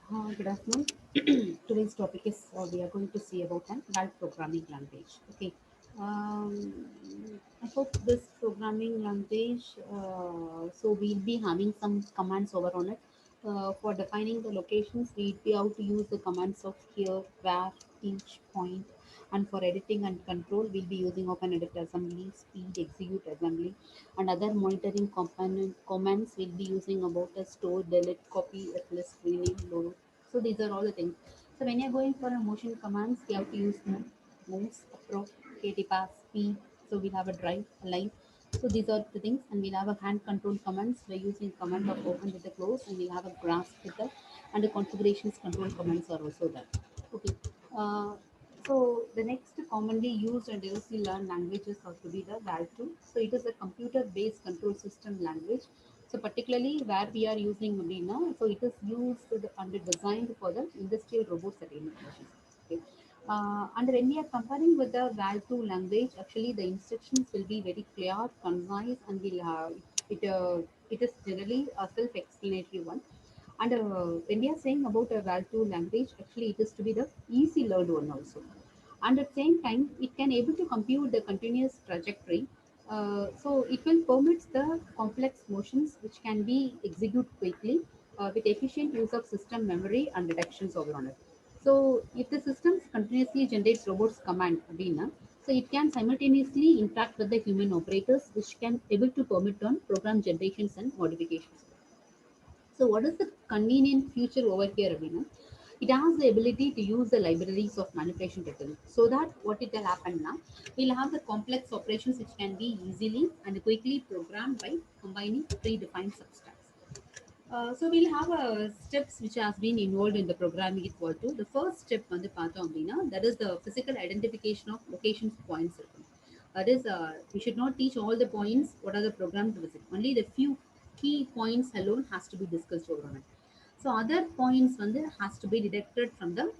Good afternoon. Today's topic is we are going to see about an adult programming language. Okay. I hope this programming language. So we'll be having some commands over on it. For defining the locations, we'll be able to use the commands of here, where, each, point, and for editing and control, we'll be using open edit assembly, speed, execute assembly, and other monitoring component commands we'll be using about a store, delete, copy, replace, rename, load. So these are all the things. So when you're going for a motion commands, you have to use move, moves, approach, pass, speed. So we'll have a drive, a line. So these are the things, and we'll have a hand control commands. We're using command of open with the close, and we'll have a grasp with the and the configurations control commands are also there. Okay. Uh, so the next commonly used and directly learned languages are to be the VAL2. So it is a computer-based control system language. So particularly where we are using Molina, so it is used and designed for the industrial robots and applications. Okay. And when we are comparing with the VAL2 language, actually the instructions will be very clear, concise, and it, uh, it is generally a self-explanatory one. And when we are saying about a Val2 language, actually it is to be the easy learned one also. And at the same time, it can able to compute the continuous trajectory. So it will permit the complex motions which can be executed quickly with efficient use of system memory and deductions over on it. So if the systems continuously generates robots command Abina, so it can simultaneously interact with the human operators, which can able to permit on program generations and modifications. So what is the convenient feature over here, Abhinav? It has the ability to use the libraries of manipulation technique. So that what it will happen now, we'll have the complex operations which can be easily and quickly programmed by combining predefined substacks. So we'll have steps which has been involved in the programming equal to the first step on the path that is the physical identification of locations points. That is, we should not teach all the points. What are the program to visit? Only the few key points alone has to be discussed over on it. So other points has to be deducted from the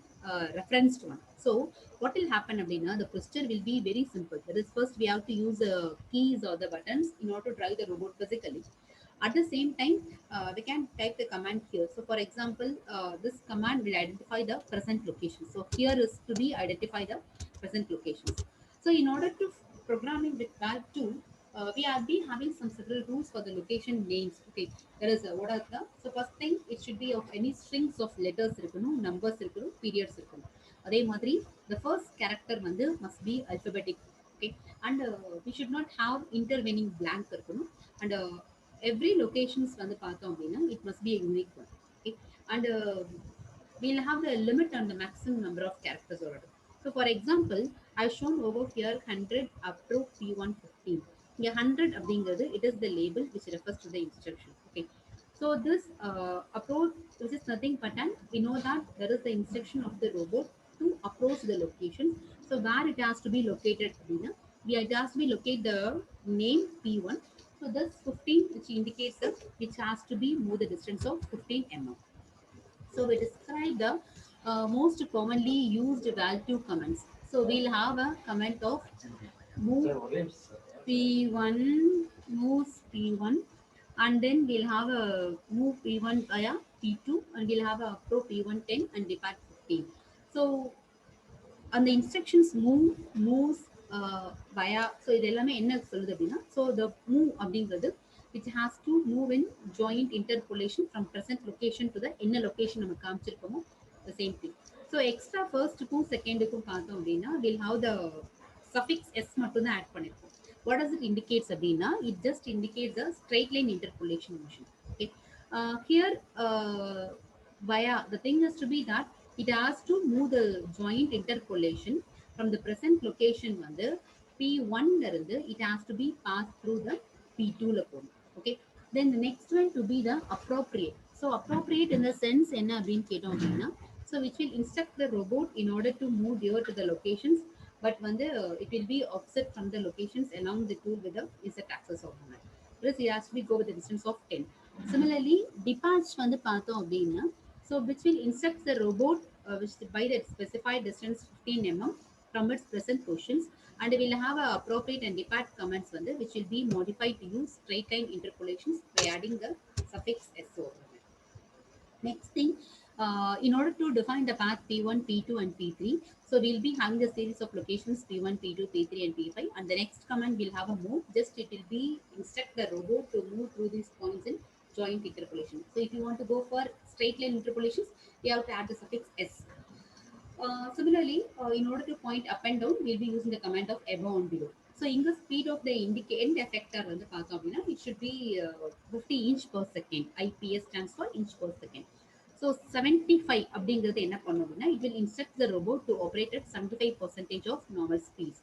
referenced one. So what will happen, Abhina? The procedure will be very simple. That is, first we have to use the keys or the buttons in order to drive the robot physically. At the same time, we can type the command here. So for example, this command will identify the present location. So here is to be identify the present locations. So in order to programming with val2, we are be having some several rules for the location names. Okay, there is what are the so first thing it should be of any strings of letters இருக்கணும், numbers இருக்கணும், periods இருக்கணும். அதே மாதிரி the first character must be alphabetic. Okay, and we should not have intervening blank இருக்கணும். And every locations பார்த்தோம் அப்படின்னா it must be a unique one. Okay, and we'll have the limit on the maximum number of characters already. So for example, I've shown over here 100 up to P115. Here 100 அப்படிங்கிறது it is the label which refers to the instruction. Okay, so this approach, which is nothing but an we know that there is the instruction of the robot to approach the location. So where it has to be located அப்படின்னா, it has to be locate the name P1. So this 15 which indicates the which has to be move the distance of 15 mm. So we describe the most commonly used value commands. So we'll have a comment of move P1, moves P1, and then we'll have a move P1 via P2, and we'll have a pro P110 and depart 15. So அந்த instructions moves via so இது எல்லாமே என்ன சொல்லுது அப்படின்னா so the move அப்படிங்கிறது which has to move in joint interpolation from present location to the என்ன location நம்ம காமிச்சிருக்கோமோ the same thing. So extra ஃபர்ஸ்ட்டுக்கும் செகண்டுக்கும் பார்த்தோம் அப்படின்னா will have the suffix S மட்டும் தான் ஆட் பண்ணியிருக்கோம். வாட் டஸ் இட் இண்டிகேட்ஸ் அப்படின்னா it just indicates a straight line interpolation motion. Okay, here via the thing is to be that it has to move the joint interpolation from the present location P1 it has to be passed through the P2 la போகும். Okay, then the next one to be the appropriate. So appropriate in the sense என்ன அப்படின்னு கேட்டோம் அப்படின்னா so which will instruct the robot in order to move near to the locations, but it will be offset from the locations along the tool with the insert access of that. Plus it has to be go with the distance of 10. Similarly, depart பார்த்தோம் அப்படின்னா so which will instruct the robot which by the specified distance 15 mm from its present positions, and we will have a appropriate and depart commands which will be modified to use straight line interpolations by adding the suffix s over it. Next thing, In order to define the path P1, P2, and P3, so we'll be having the series of locations P1, P2, P3, and P5. And the next command will have a move. Just it will be instruct the robot to move through these points in joint interpolation. So if you want to go for straight line interpolations, you have to add the suffix S. Similarly, in order to point up and down, we'll be using the command of above and below. So, in the speed of the end effector வந்து பார்த்தோம் அப்படின்னா, it should be 50 inch per second. IPS stands for inch per second. So, 75 அப்படிங்கிறது என்ன பண்ணும் அப்படின்னா, it will instruct the robot to operate at 75% of normal speeds.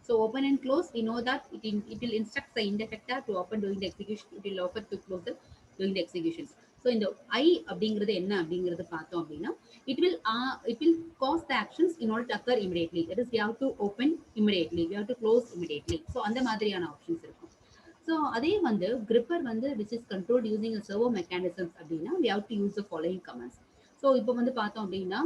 So, open and close, we know that it will instruct the end effector to open during the execution, it will open to close the, during the executions. So, இந்த I அப்படிங்கிறது என்ன அப்படிங்கிறது பார்த்தோம் அப்படின்னா, it will cause the actions in order to occur immediately. That is, we have to open immediately, we have to close immediately. So அந்த மாதிரியான options இருக்கும். So அதே வந்து gripper வந்து which is controlled using a servo mechanisms அப்படின்னா we have to use the following commands. So இப்போ வந்து பார்த்தோம் அப்படின்னா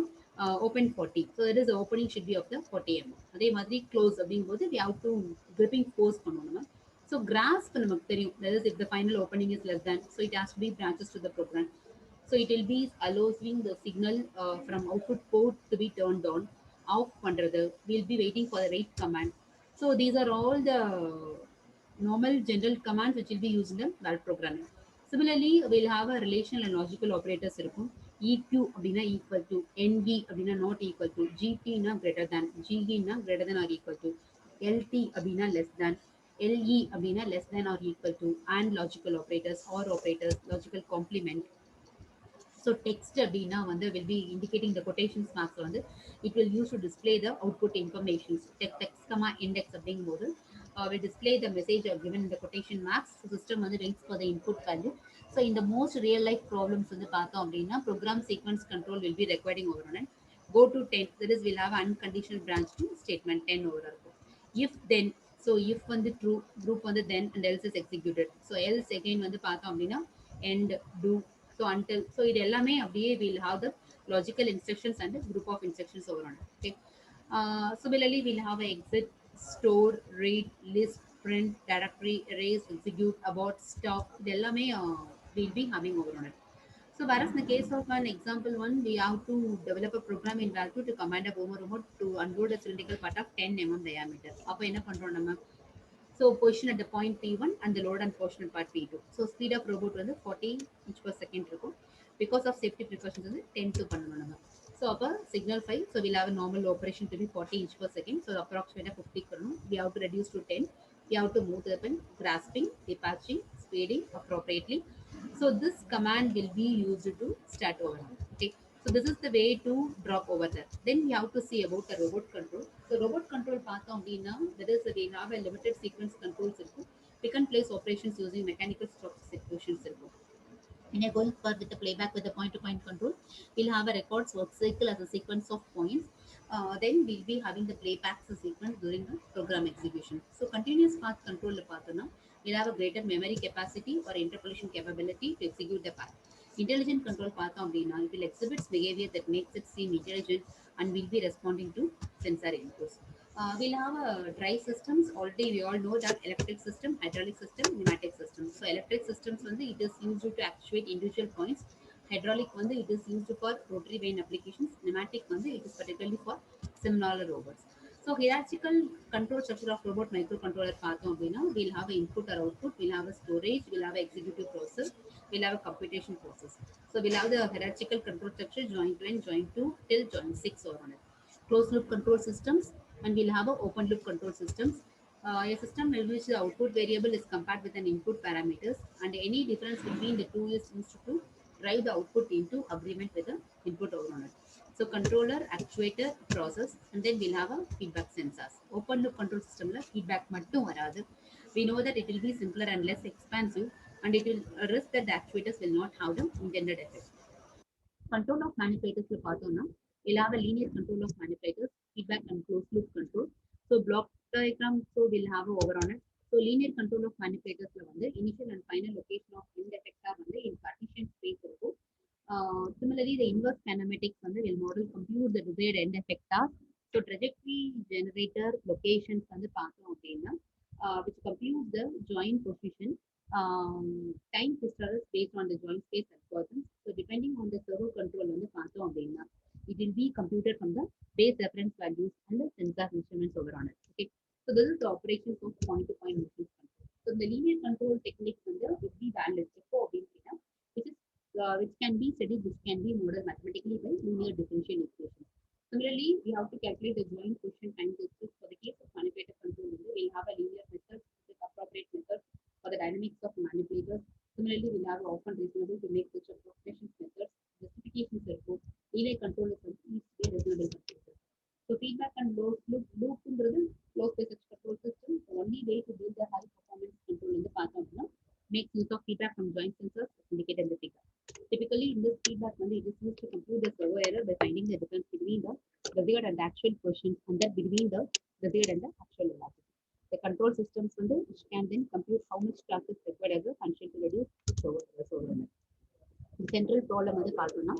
open 40. So that is the opening should be of the 40 mm. அதே மாதிரி close அப்படிங்கும்போது we have to gripping force பண்ணணும் நம்ம. So grasp நமக்கு தெரியும். That is if the final opening is less than. So it has to be branches to the program. So it will be allowing the signal from output port to be turned on, off பண்றது. We'll be waiting for the wait command. So these are all the normal general commands which will be used in the valve programming. Similarly, we'll have a relational and logical operators இருக்கும். EQ அப்படின்னா equal to, NE அப்படின்னா not equal to, GT னா greater than, GE னா greater than or equal to, LT அப்படின்னா less than, LE அப்படின்னா less than or equal to, and logical operators, or operators, logical complement. So text அப்படின்னா வந்து will be indicating the quotations marks வந்து it will use to display the output informations. Text comma index அப்படிங்கும்போது will display the message or given in the quotation marks. So system வந்து waits for the input value. So in the most real life problems வந்து பார்த்தோம் அப்படின்னா program sequence control will be requiring over on it. Go to 10, that is we'll have unconditional branch to statement 10 over இருக்கும். If then, so if வந்து true, group வந்து then and else is executed. So else again வந்து பார்த்தோம் அப்படின்னா end, do, so until, so இது எல்லாமே அப்படியே we'll have the logical instructions and a group of instructions over on it. Okay. Similarly, we'll have a exit, store, read, list, print, directory, erase, execute, abort, stop. இது எல்லாமே we'll be having over on it. So whereas in the case of an example one, we have to develop a program in value to command a boomer remote to unload a cylindrical part of 10 mm diameter. அப்போ என்ன பண்றோம் நம்ம? So position at the point P1 and the load and portion at part P2. So speed of robot வந்து 40 inch per second இருக்கும். Because of safety precautions வந்து 10 to பண்ணணும் நம்ம. So அப்போ signal 5. So we'll have a normal operation to be 40 inch per second. So approximately 50 பண்ணணும். We have to reduce to 10. We have to move the pen, grasping, detaching, speeding appropriately. So this command will be used to start over. Okay. So this is the way to drop over there. Then we have to see about the robot control. So robot control பார்த்தோம் அப்படின்னா that is we have a limited sequence controls இருக்கும். We can place operations using mechanical stop executions இருக்கும். When you're going for with the playback with the point-to-point control, we'll have a records work cycle as a sequence of points. Then we'll be having the playback sequence during the program execution. So continuous path control பார்த்தோம்னா we'll have a greater memory capacity or interpolation capability to execute the path. Intelligent control பார்த்தோம் அப்படின்னா it will exhibit behavior that makes it seem intelligent and will be responding to sensor inputs. We'll have drive systems. Already we all know that electric system, hydraulic system, pneumatic system. So electric systems வந்து it is used to actuate individual points. Hydraulic வந்து it is used for rotary vane applications. Pneumatic வந்து it is particularly for similar robots. So hierarchical control structure of robot microcontroller பார்த்தோம் அப்படின்னா we'll have an input or output, we'll have a storage, we'll have an executive process, we'll have a computation process. So we'll have the hierarchical control structure joint 1, joint 2 till joint 6 or on it. Closed loop control systems, and we'll have a open loop control systems. A system in which the output variable is compared with an input parameters, and any difference between the two is used to drive the output into agreement with the input over. So controller, actuator, process, and then we'll have a feedback sensors. Open loop control system la feedback mattum varadhu. We know that it will be simpler and less expensive, and it will risk that the actuators will not have the intended effect. Control of manipulators பார்த்தோம்னா we'll have a linear control of manipulators, feedback and closed loop control. So block diagram, so we'll have a over on it. So linear control of manipulators வந்து initial and final location of end effector வந்து in partition space இருக்கும். Similarly, the inverse kinematics வந்து will model compute the desired end effector. So trajectory generator locations வந்து பார்த்தோம் அப்படின்னா which compute the joint position. time hysteresis based on the joint space algorithms. So depending on the servo control வந்து பார்த்தோம் அப்படின்னா it will be computed from the base reference values and the sensor instruments over on it. Okay. So this is the operations of point-to-point motion control. So the linear control techniques வந்து will be valid எப்போ அப்படின்னா which is which can be studied, which can be modeled mathematically by linear differential equations. Similarly, we have to calculate the joint position time axis. For the case of manipulator control, we will have a linear method, which is appropriate method for the dynamics of manipulators. Similarly, we'll have often reasonable to make such approximations methods. Justifications therefore, relay control is each way reasonable control. So feedback and loop closed space control system. The only way to build a high performance control in the path of makes use of feedback from joint sensors indicated in the figure. Typically, in this feedback, it is used to compute the servo error by finding the difference between the desired and the actual position and then between the desired and the actual velocity. The control systems which can then compute how much torque is required as a function to reduce the servo error. The central problem வந்து பார்த்தோம்னா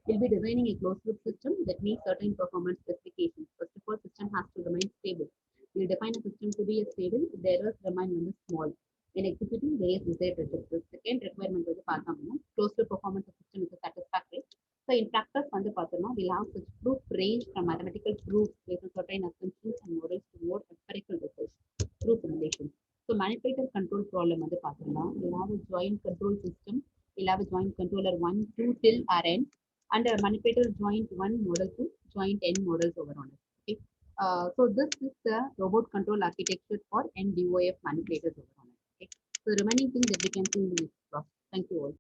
will be designing a closed loop system that meets certain performance specifications. First of all, system has to remain stable. We define a system to be a stable if the errors remain small. In executing various desired registers. Second requirement வந்து பார்த்தோம்னா closed loop performance of system is satisfactory. So in practice வந்து பார்த்தோம்னா we'll have such proof range from mathematical proofs based on certain assumptions and models to more empirical research through simulation. So manipulator control problem வந்து பார்த்தோம்னா we'll have a joint control system. We'll have a joint controller 1, 2 till Rn and a manipulator joint 1 model to joint n models over on it. Okay. So this is the robot control architecture for NDOF manipulators over on it. Okay. So the remaining thing that we can see in the next class. Thank you all.